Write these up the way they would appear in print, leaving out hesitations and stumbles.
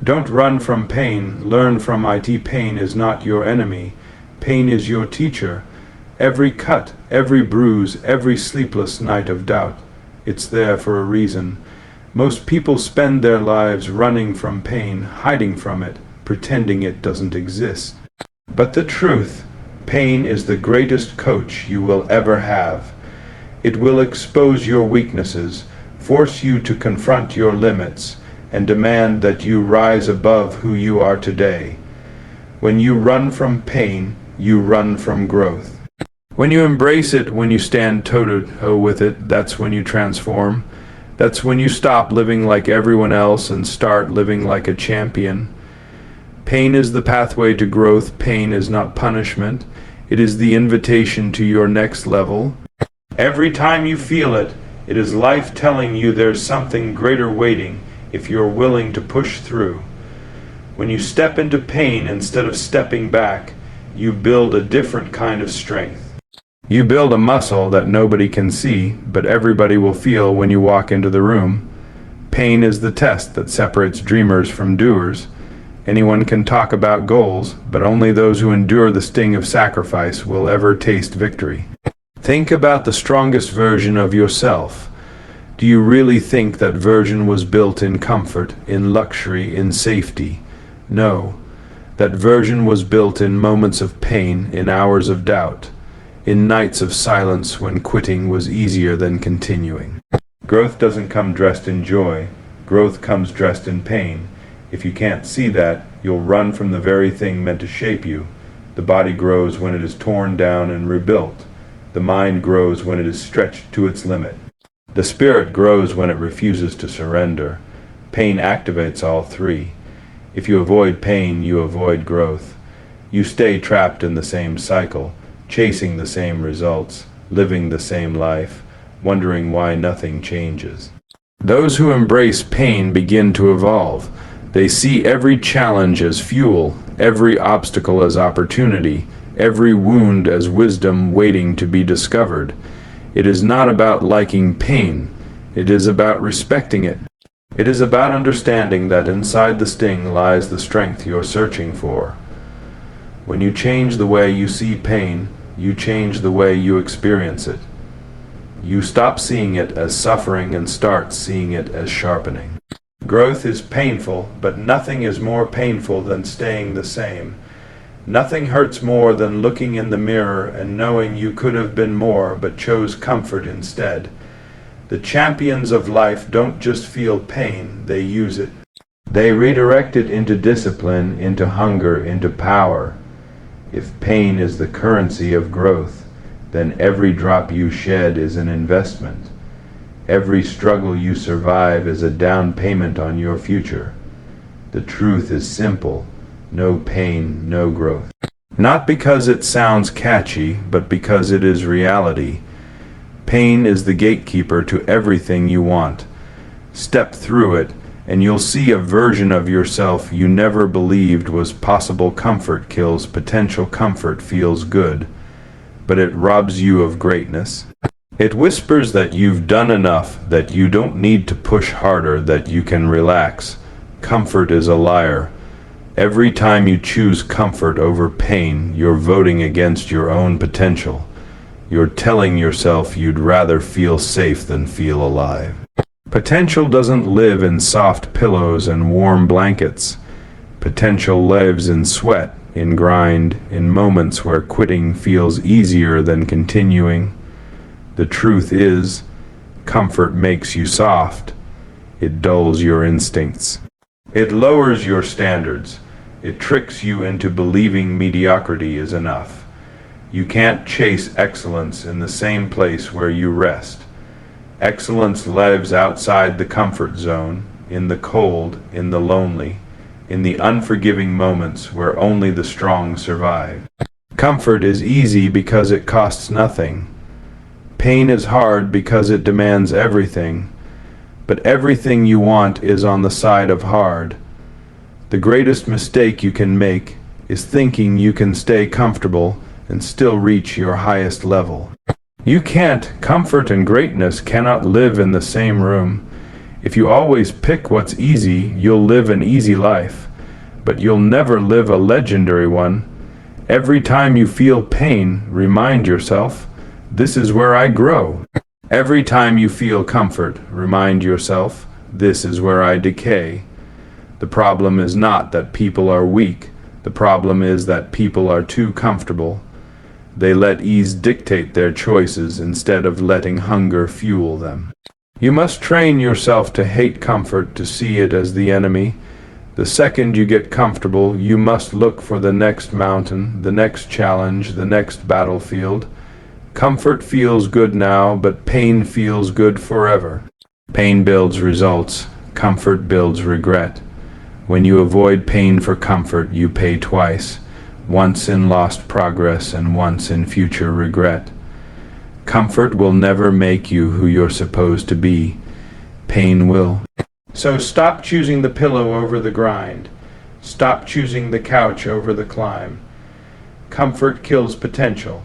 Don't run from pain, learn from it. Pain is not your enemy. Pain is your teacher. Every cut, every bruise, every sleepless night of doubt, it's there for a reason. Most people spend their lives running from pain, hiding from it, pretending it doesn't exist. But the truth, pain is the greatest coach you will ever have. It will expose your weaknesses, force you to confront your limits, and demand that you rise above who you are today. When you run from pain, you run from growth. When you embrace it, when you stand toe-to-toe with it, that's when you transform. That's when you stop living like everyone else and start living like a champion. Pain is the pathway to growth. Pain is not punishment. It is the invitation to your next level. Every time you feel it, it is life telling you there's something greater waiting if you're willing to push through. When you step into pain instead of stepping back, you build a different kind of strength. You build a muscle that nobody can see, but everybody will feel when you walk into the room. Pain is the test that separates dreamers from doers. Anyone can talk about goals, but only those who endure the sting of sacrifice will ever taste victory. Think about the strongest version of yourself. Do you really think that version was built in comfort, in luxury, in safety? No. That version was built in moments of pain, in hours of doubt, in nights of silence when quitting was easier than continuing. Growth doesn't come dressed in joy. Growth comes dressed in pain. If you can't see that, you'll run from the very thing meant to shape you. The body grows when it is torn down and rebuilt. The mind grows when it is stretched to its limit. The spirit grows when it refuses to surrender. Pain activates all three. If you avoid pain, you avoid growth. You stay trapped in the same cycle, chasing the same results, living the same life, wondering why nothing changes. Those who embrace pain begin to evolve. They see every challenge as fuel, every obstacle as opportunity, every wound as wisdom waiting to be discovered. It is not about liking pain. It is about respecting it. It is about understanding that inside the sting lies the strength you're searching for. When you change the way you see pain, you change the way you experience it. You stop seeing it as suffering and start seeing it as sharpening. Growth is painful, but nothing is more painful than staying the same. Nothing hurts more than looking in the mirror and knowing you could have been more but chose comfort instead. The champions of life don't just feel pain, they use it. They redirect it into discipline, into hunger, into power. If pain is the currency of growth, then every drop you shed is an investment. Every struggle you survive is a down payment on your future. The truth is simple. No pain, no growth. Not because it sounds catchy, but because it is reality. Pain is the gatekeeper to everything you want. Step through it, and you'll see a version of yourself you never believed was possible. Comfort kills potential. Comfort feels good, but it robs you of greatness. It whispers that you've done enough, that you don't need to push harder, that you can relax. Comfort is a liar. Every time you choose comfort over pain, you're voting against your own potential. You're telling yourself you'd rather feel safe than feel alive. Potential doesn't live in soft pillows and warm blankets. Potential lives in sweat, in grind, in moments where quitting feels easier than continuing. The truth is, comfort makes you soft. It dulls your instincts. It lowers your standards. It tricks you into believing mediocrity is enough. You can't chase excellence in the same place where you rest. Excellence lives outside the comfort zone, in the cold, in the lonely, in the unforgiving moments where only the strong survive. Comfort is easy because it costs nothing. Pain is hard because it demands everything. But everything you want is on the side of hard. The greatest mistake you can make is thinking you can stay comfortable and still reach your highest level. You can't. Comfort and greatness cannot live in the same room. If you always pick what's easy, you'll live an easy life, but you'll never live a legendary one. Every time you feel pain, remind yourself, this is where I grow. Every time you feel comfort, remind yourself, this is where I decay. The problem is not that people are weak. The problem is that people are too comfortable. They let ease dictate their choices instead of letting hunger fuel them. You must train yourself to hate comfort, to see it as the enemy. The second you get comfortable, you must look for the next mountain, the next challenge, the next battlefield. Comfort feels good now, but pain feels good forever. Pain builds results. Comfort builds regret. When you avoid pain for comfort, you pay twice, once in lost progress and once in future regret. Comfort will never make you who you're supposed to be. Pain will. So stop choosing the pillow over the grind. Stop choosing the couch over the climb. Comfort kills potential,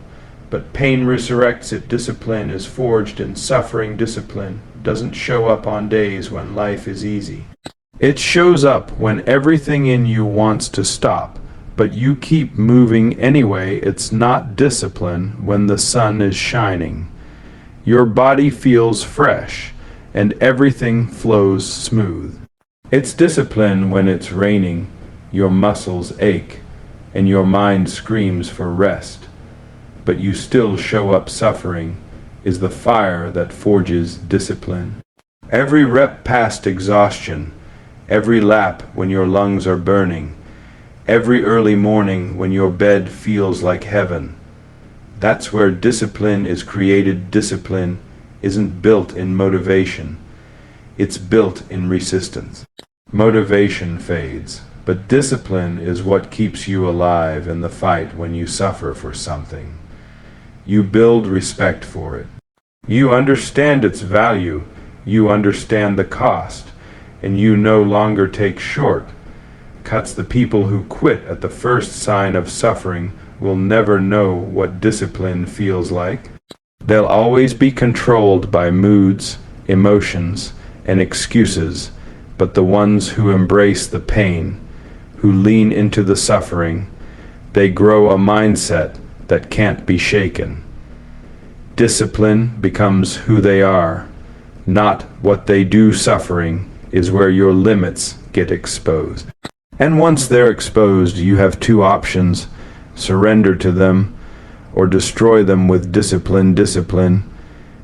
but pain resurrects it. Discipline is forged in suffering. Discipline doesn't show up on days when life is easy. It shows up when everything in you wants to stop, but you keep moving anyway. It's not discipline when the sun is shining. Your body feels fresh, and everything flows smooth. It's discipline when it's raining. Your muscles ache, and your mind screams for rest. But you still show up. Suffering is the fire that forges discipline. Every rep past exhaustion, every lap when your lungs are burning, every early morning when your bed feels like heaven. That's where discipline is created. Discipline isn't built in motivation. It's built in resistance. Motivation fades, but discipline is what keeps you alive in the fight when you suffer for something. You build respect for it. You understand its value. You understand the cost, and you no longer take short cuts. The people who quit at the first sign of suffering will never know what discipline feels like. They'll always be controlled by moods, emotions, and excuses, but the ones who embrace the pain, who lean into the suffering, they grow a mindset that can't be shaken. Discipline becomes who they are, not what they do. Suffering is where your limits get exposed. And once they're exposed, you have two options: surrender to them or destroy them with discipline. Discipline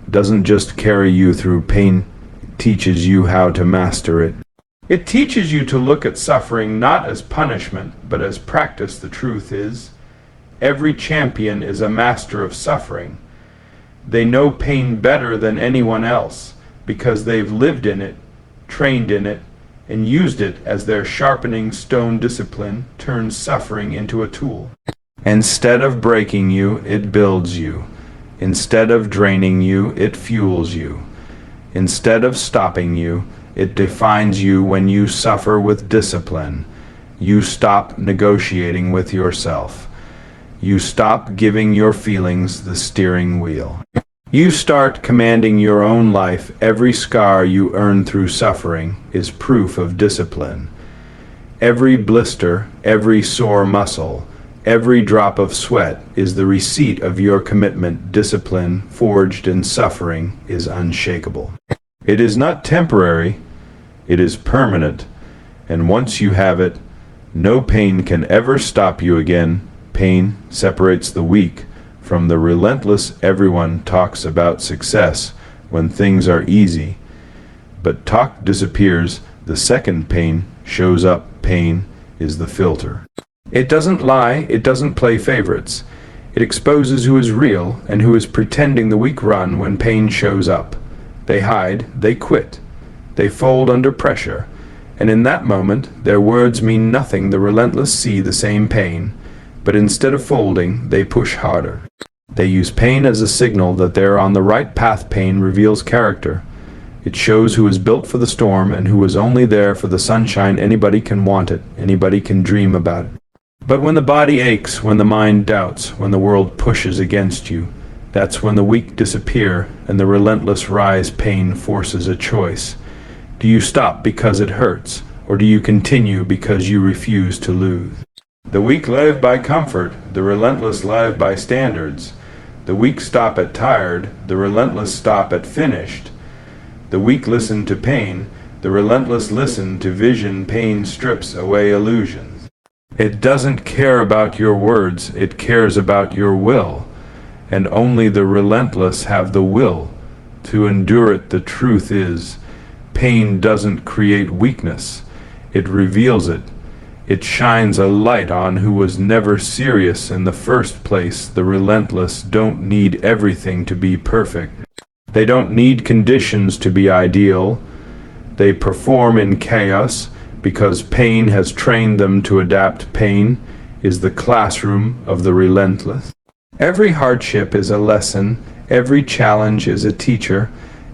doesn't just carry you through pain, it teaches you how to master it. It teaches you to look at suffering not as punishment, but as practice. The truth is, every champion is a master of suffering. They know pain better than anyone else because they've lived in it, trained in it, and used it as their sharpening stone. Discipline turns suffering into a tool. Instead of breaking you, it builds you. Instead of draining you, it fuels you. Instead of stopping you, it defines you. When you suffer with discipline, you stop negotiating with yourself. You stop giving your feelings the steering wheel. You start commanding your own life. Every scar you earn through suffering is proof of discipline. Every blister, every sore muscle, every drop of sweat is the receipt of your commitment. Discipline forged in suffering is unshakable. It is not temporary, it is permanent, and once you have it, no pain can ever stop you again. Pain separates the weak from the relentless. Everyone talks about success when things are easy, but talk disappears the second pain shows up. Pain is the filter. It doesn't lie, it doesn't play favorites. It exposes who is real and who is pretending. The weak run when pain shows up. They hide, they quit, they fold under pressure, and in that moment their words mean nothing. The relentless see the same pain, but instead of folding, they push harder. They use pain as a signal that they're on the right path. Pain reveals character. It shows who is built for the storm and who is only there for the sunshine. Anybody can want it. Anybody can dream about it. But when the body aches, when the mind doubts, when the world pushes against you, that's when the weak disappear and the relentless rise. Pain forces a choice. Do you stop because it hurts, or do you continue because you refuse to lose? The weak live by comfort, the relentless live by standards. The weak stop at tired, the relentless stop at finished. The weak listen to pain, the relentless listen to vision. Pain strips away illusions. It doesn't care about your words, it cares about your will. And only the relentless have the will to endure it. The truth is, pain doesn't create weakness, it reveals it. It shines a light on who was never serious in the first place. The relentless don't need everything to be perfect. They don't need conditions to be ideal. They perform in chaos because pain has trained them to adapt. Pain is the classroom of the relentless. Every hardship is a lesson. Every challenge is a teacher.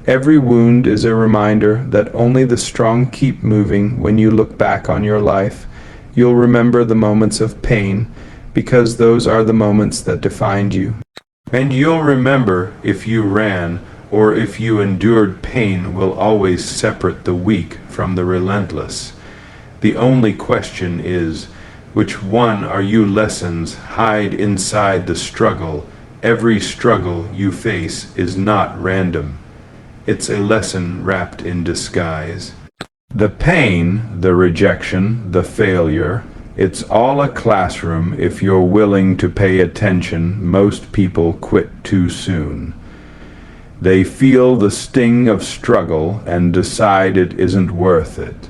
Every wound is a reminder that only the strong keep moving. When you look back on your life, you'll remember the moments of pain, because those are the moments that defined you. And you'll remember if you ran or if you endured. Pain will always separate the weak from the relentless. The only question is, which one are you? Lessons hide inside the struggle. Every struggle you face is not random. It's a lesson wrapped in disguise. The pain, the rejection, the failure, it's all a classroom if you're willing to pay attention. Most people quit too soon. They feel the sting of struggle and decide it isn't worth it.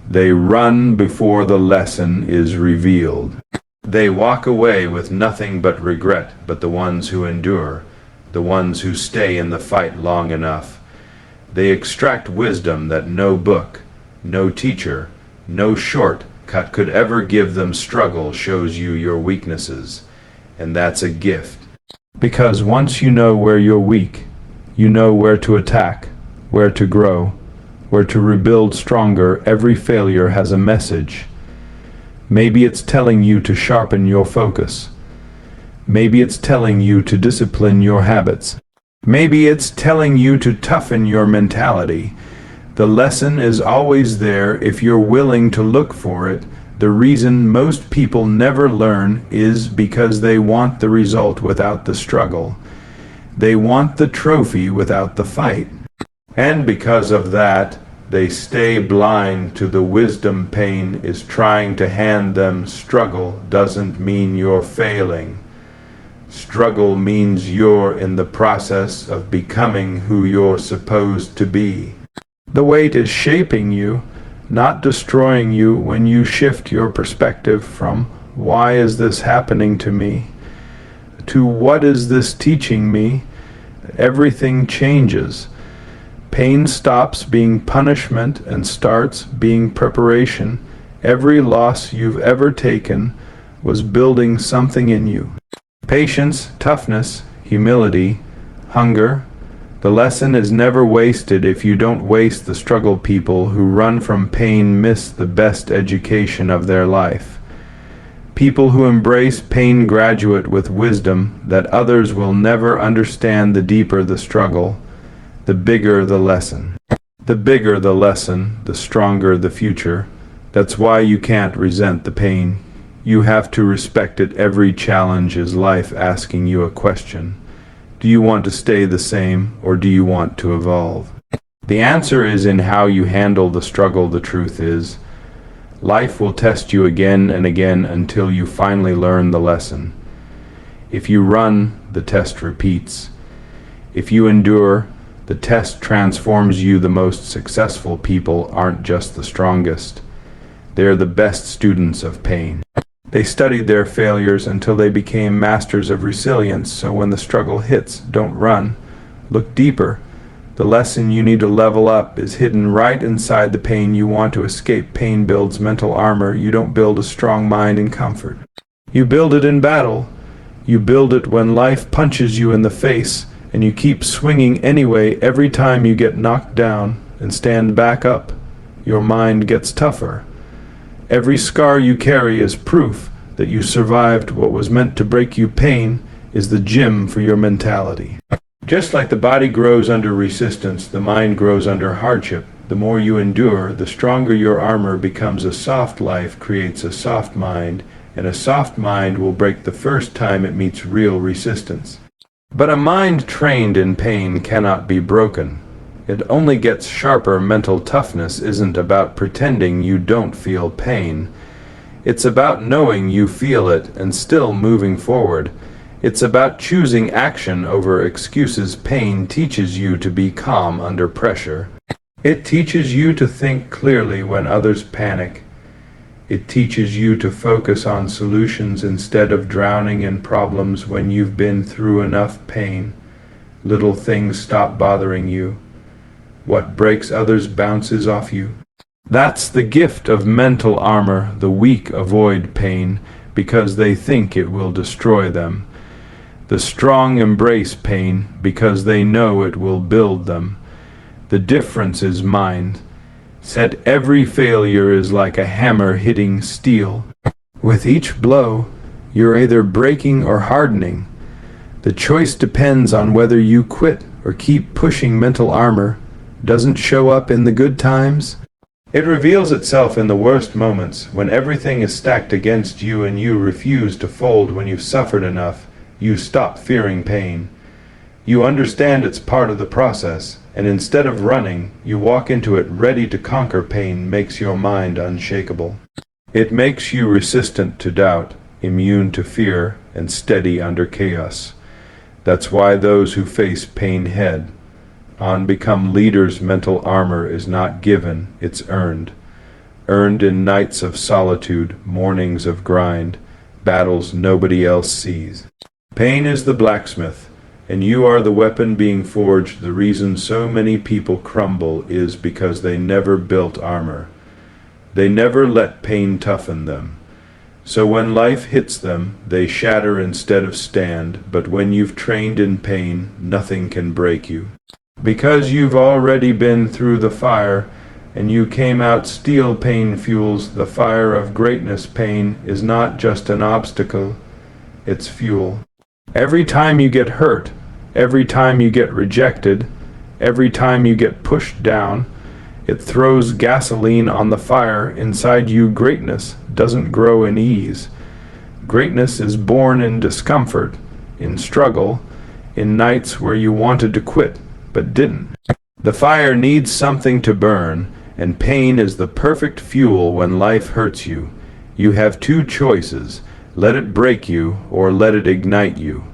They run before the lesson is revealed. They walk away with nothing but regret. But the ones who endure, the ones who stay in the fight long enough, they extract wisdom that no book, no teacher, no shortcut could ever give them. Struggle shows you your weaknesses, and that's a gift. Because once you know where you're weak, you know where to attack, where to grow, where to rebuild stronger. Every failure has a message. Maybe it's telling you to sharpen your focus. Maybe it's telling you to discipline your habits. Maybe it's telling you to toughen your mentality. The lesson is always there if you're willing to look for it. The reason most people never learn is because they want the result without the struggle. They want the trophy without the fight. And because of that, they stay blind to the wisdom pain is trying to hand them. Struggle doesn't mean you're failing. Struggle means you're in the process of becoming who you're supposed to be. The weight is shaping you, not destroying you. When you shift your perspective from "why is this happening to me" to "what is this teaching me," everything changes. Pain stops being punishment and starts being preparation. Every loss you've ever taken was building something in you. Patience, toughness, humility, hunger. The lesson is never wasted if you don't waste the struggle. People who run from pain miss the best education of their life. People who embrace pain graduate with wisdom that others will never understand. The deeper the struggle, the bigger the lesson. The bigger the lesson, the stronger the future. That's why you can't resent the pain. You have to respect it. Every challenge is life asking you a question. Do you want to stay the same, or do you want to evolve? The answer is in how you handle the struggle. The truth is, life will test you again and again until you finally learn the lesson. If you run, the test repeats. If you endure, the test transforms you. The most successful people aren't just the strongest. They're the best students of pain. They studied their failures until they became masters of resilience. So when the struggle hits, don't run. Look deeper. The lesson you need to level up is hidden right inside the pain you want to escape. Pain builds mental armor. You don't build a strong mind in comfort. You build it in battle. You build it when life punches you in the face, and you keep swinging anyway. Every time you get knocked down and stand back up, your mind gets tougher. Every scar you carry is proof that you survived what was meant to break you. Pain is the gym for your mentality. Just like the body grows under resistance, the mind grows under hardship. The more you endure, the stronger your armor becomes. A soft life creates a soft mind, and a soft mind will break the first time it meets real resistance. But a mind trained in pain cannot be broken. It only gets sharper. Mental toughness isn't about pretending you don't feel pain. It's about knowing you feel it and still moving forward. It's about choosing action over excuses. Pain teaches you to be calm under pressure. It teaches you to think clearly when others panic. It teaches you to focus on solutions instead of drowning in problems. When you've been through enough pain, little things stop bothering you. What breaks others bounces off you. That's the gift of mental armor. The weak avoid pain because they think it will destroy them. The strong embrace pain because they know it will build them. The difference is mind. Said every failure is like a hammer hitting steel. With each blow, you're either breaking or hardening. The choice depends on whether you quit or keep pushing. Mental armor doesn't show up in the good times. It reveals itself in the worst moments, when everything is stacked against you and you refuse to fold. When you've suffered enough, you stop fearing pain. You understand it's part of the process, and instead of running, you walk into it ready to conquer. Pain makes your mind unshakable. It makes you resistant to doubt, immune to fear, and steady under chaos. That's why those who face pain head-on become leaders. Mental armor is not given, it's earned. Earned in nights of solitude, mornings of grind, battles nobody else sees. Pain is the blacksmith, and you are the weapon being forged. The reason so many people crumble is because they never built armor. They never let pain toughen them. So when life hits them, they shatter instead of stand. But when you've trained in pain, nothing can break you. Because you've already been through the fire, and you came out steel. Pain fuels the fire of greatness. Pain is not just an obstacle, it's fuel. Every time you get hurt, every time you get rejected, every time you get pushed down, it throws gasoline on the fire inside you. Greatness doesn't grow in ease. Greatness is born in discomfort, in struggle, in nights where you wanted to quit but didn't. The fire needs something to burn, and pain is the perfect fuel. When life hurts you, you have two choices: let it break you or let it ignite you.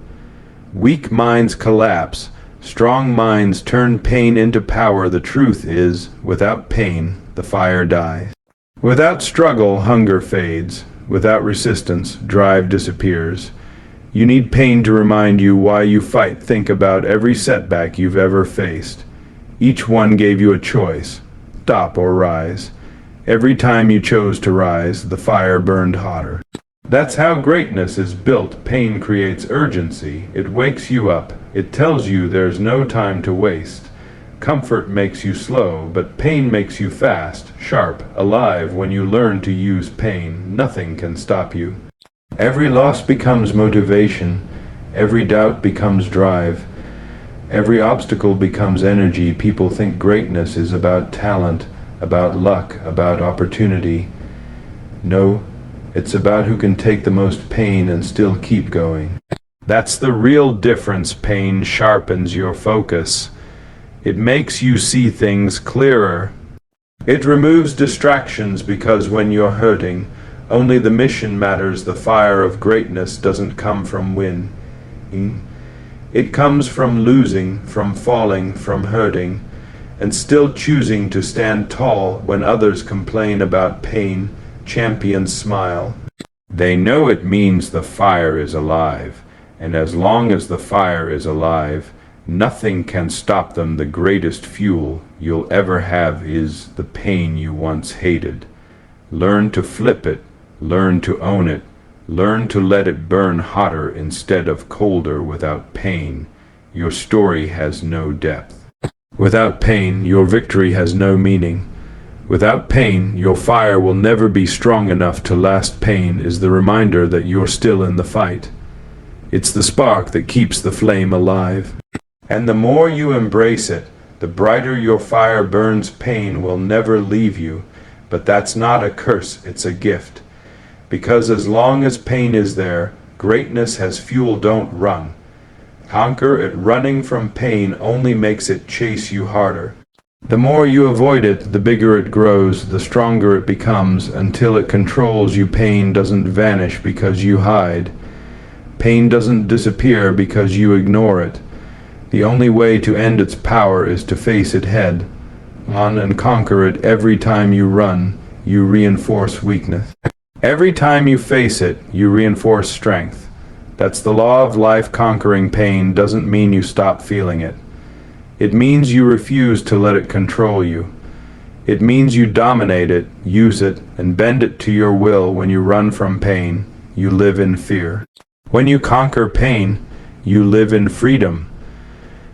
Weak minds collapse, strong minds turn pain into power. The truth is, without pain, the fire dies. Without struggle, hunger fades. Without resistance, drive disappears. You need pain to remind you why you fight. Think about every setback you've ever faced. Each one gave you a choice: stop or rise. Every time you chose to rise, the fire burned hotter. That's how greatness is built. Pain creates urgency. It wakes you up. It tells you there's no time to waste. Comfort makes you slow, but pain makes you fast, sharp, alive. When you learn to use pain, nothing can stop you. Every loss becomes motivation. Every doubt becomes drive. Every obstacle becomes energy. People think greatness is about talent, about luck, about opportunity. No, it's about who can take the most pain and still keep going. That's the real difference. Pain sharpens your focus. It makes you see things clearer. It removes distractions, because when you're hurting, only the mission matters. The fire of greatness doesn't come from winning. It comes from losing, from falling, from hurting, and still choosing to stand tall when others complain about pain. Champions smile. They know it means the fire is alive, and as long as the fire is alive, nothing can stop them. The greatest fuel you'll ever have is the pain you once hated. Learn to flip it, learn to own it, learn to let it burn hotter instead of colder. Without pain, your story has no depth. Without pain, your victory has no meaning. Without pain, your fire will never be strong enough to last. Pain is the reminder that you're still in the fight. It's the spark that keeps the flame alive. And the more you embrace it, The brighter your fire burns, pain will never leave you. But that's not a curse, it's a gift. Because as long as pain is there, greatness has fuel. Don't run. Conquer it. Running from pain only makes it chase you harder. The more you avoid it, the bigger it grows, the stronger it becomes, until it controls you. Pain doesn't vanish because you hide. Pain doesn't disappear because you ignore it. The only way to end its power is to face it head on and conquer it. Every time you run, you reinforce weakness. Every time you face it, you reinforce strength. That's the law of life. Conquering pain doesn't mean you stop feeling it. It means you refuse to let it control you. It means you dominate it, use it, and bend it to your will. When you run from pain, you live in fear. When you conquer pain, you live in freedom.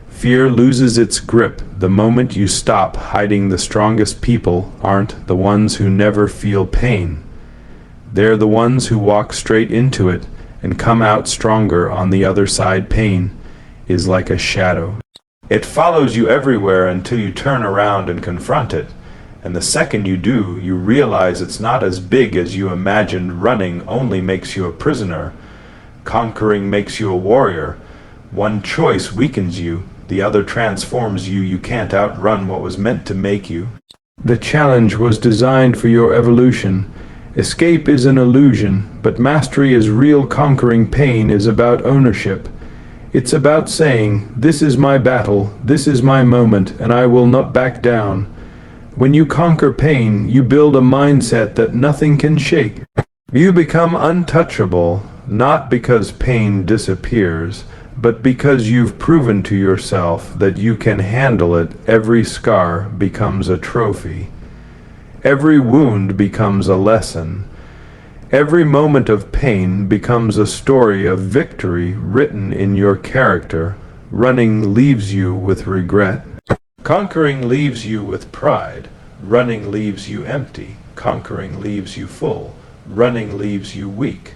Fear loses its grip the moment you stop hiding. The strongest people aren't the ones who never feel pain. They're the ones who walk straight into it and come out stronger on the other side. Pain is like a shadow. It follows you everywhere until you turn around and confront it. And the second you do, you realize it's not as big as you imagined. Running only makes you a prisoner. Conquering makes you a warrior. One choice weakens you, the other transforms you. You can't outrun what was meant to make you. The challenge was designed for your evolution. Escape is an illusion, but mastery is real. Conquering pain is about ownership. It's about saying, this is my battle, this is my moment, and I will not back down. When you conquer pain, you build a mindset that nothing can shake. You become untouchable, not because pain disappears, but because you've proven to yourself that you can handle it. Every scar becomes a trophy. Every wound becomes a lesson. Every moment of pain becomes a story of victory written in your character. Running leaves you with regret. Conquering leaves you with pride. Running leaves you empty. Conquering leaves you full. Running leaves you weak.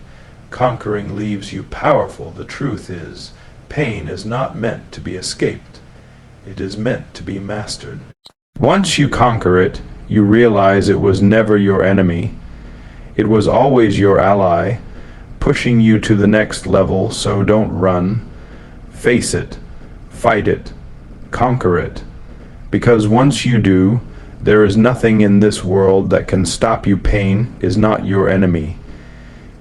Conquering leaves you powerful. The truth is, pain is not meant to be escaped. It is meant to be mastered. Once you conquer it, you realize it was never your enemy. It was always your ally, pushing you to the next level. So don't run. Face it, fight it, conquer it. Because once you do, there is nothing in this world that can stop you. Pain is not your enemy.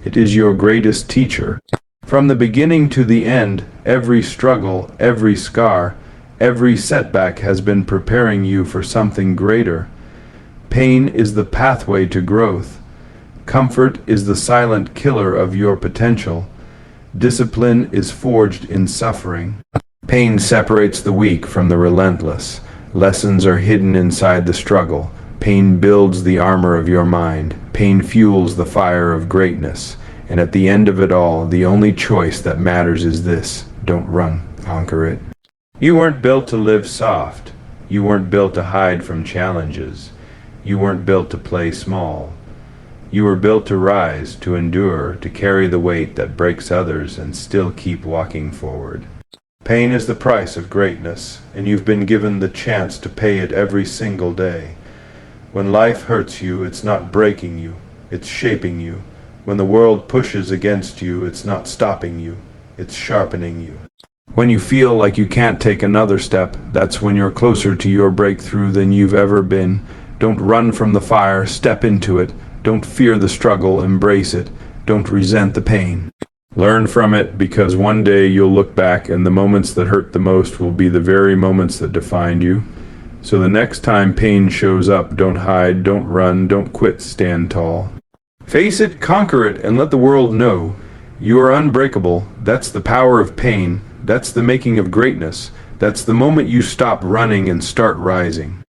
It is your greatest teacher. From the beginning to the end, every struggle, every scar, every setback has been preparing you for something greater. Pain is the pathway to growth. Comfort is the silent killer of your potential. Discipline is forged in suffering. Pain separates the weak from the relentless. Lessons are hidden inside the struggle. Pain builds the armor of your mind. Pain fuels the fire of greatness. And at the end of it all, the only choice that matters is this: don't run, conquer it. You weren't built to live soft. You weren't built to hide from challenges. You weren't built to play small. You were built to rise, to endure, to carry the weight that breaks others and still keep walking forward. Pain is the price of greatness, and you've been given the chance to pay it every single day. When life hurts you, it's not breaking you, it's shaping you. When the world pushes against you, it's not stopping you, it's sharpening you. When you feel like you can't take another step, that's when you're closer to your breakthrough than you've ever been. Don't run from the fire, step into it. Don't fear the struggle, embrace it. Don't resent the pain. Learn from it, because one day you'll look back and the moments that hurt the most will be the very moments that defined you. So the next time pain shows up, don't hide, don't run, don't quit, stand tall. Face it, conquer it, and let the world know you are unbreakable. That's the power of pain. That's the making of greatness. That's the moment you stop running and start rising.